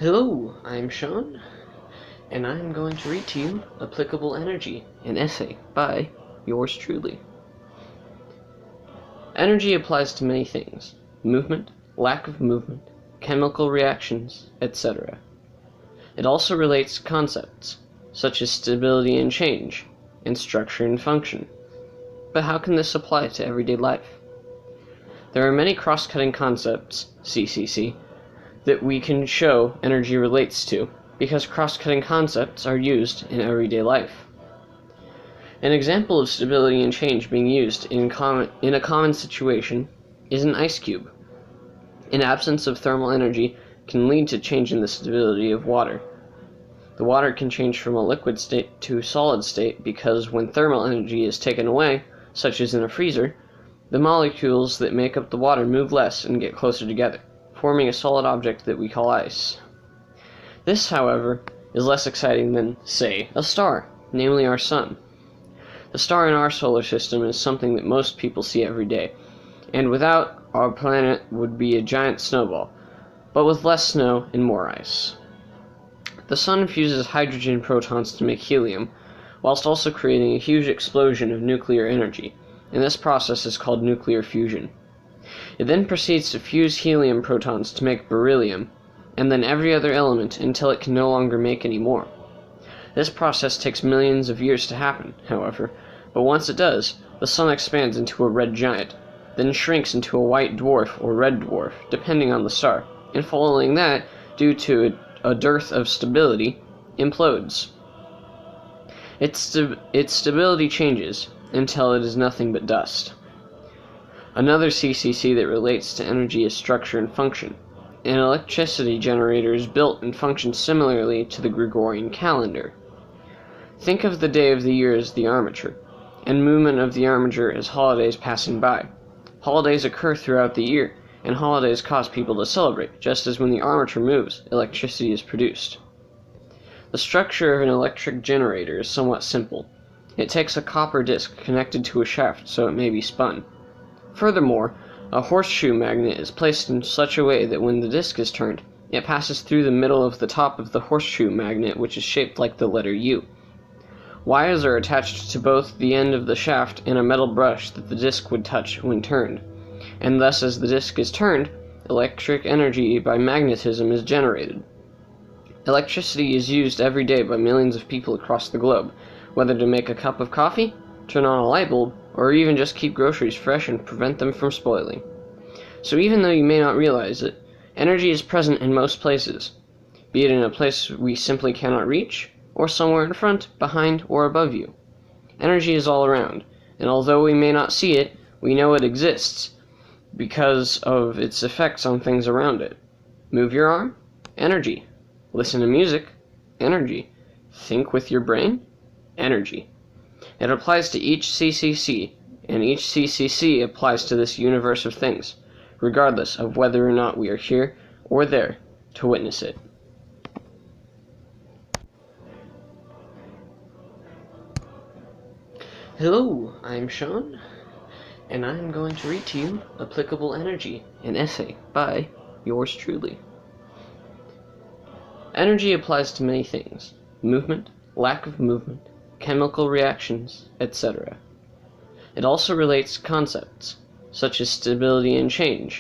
Hello, I'm Sean, and I'm going to read to you Applicable Energy, an essay by yours truly. Energy applies to many things: movement, lack of movement, chemical reactions, etc. It also relates to concepts, such as stability and change, and structure and function. But how can this apply to everyday life? There are many cross-cutting concepts, CCC, that we can show energy relates to, because cross-cutting concepts are used in everyday life. An example of stability and change being used in a common situation is an ice cube. An absence of thermal energy can lead to change in the stability of water. The water can change from a liquid state to a solid state because when thermal energy is taken away, such as in a freezer, the molecules that make up the water move less and get closer together, forming a solid object that we call ice. This, however, is less exciting than, say, a star, namely our sun. The star in our solar system is something that most people see every day, and without, our planet would be a giant snowball, but with less snow and more ice. The sun fuses hydrogen protons to make helium, whilst also creating a huge explosion of nuclear energy, and this process is called nuclear fusion. It then proceeds to fuse helium protons to make beryllium, and then every other element until it can no longer make any more. This process takes millions of years to happen, however, but once it does, the sun expands into a red giant, then shrinks into a white dwarf or red dwarf, depending on the star, and following that, due to a dearth of stability, implodes. Its stability changes until it is nothing but dust. Another CCC that relates to energy is structure and function. An electricity generator is built and functions similarly to the Gregorian calendar. Think of the day of the year as the armature, and movement of the armature as holidays passing by. Holidays occur throughout the year, and holidays cause people to celebrate, just as when the armature moves, electricity is produced. The structure of an electric generator is somewhat simple. It takes a copper disc connected to a shaft so it may be spun. Furthermore, a horseshoe magnet is placed in such a way that when the disc is turned, it passes through the middle of the top of the horseshoe magnet, which is shaped like the letter U. Wires are attached to both the end of the shaft and a metal brush that the disc would touch when turned, and thus as the disc is turned, electric energy by magnetism is generated. Electricity is used every day by millions of people across the globe, whether to make a cup of coffee, turn on a light bulb, or even just keep groceries fresh and prevent them from spoiling. So even though you may not realize it, energy is present in most places, be it in a place we simply cannot reach, or somewhere in front, behind, or above you. Energy is all around, and although we may not see it, we know it exists because of its effects on things around it. Move your arm? Energy. Listen to music? Energy. Think with your brain? Energy. It applies to each CCC, and each CCC applies to this universe of things, regardless of whether or not we are here or there to witness it. Hello, I'm Sean, and I'm going to read to you Applicable Energy, an essay by yours truly. Energy applies to many things: movement, lack of movement, chemical reactions, etc. It also relates to concepts, such as stability and change,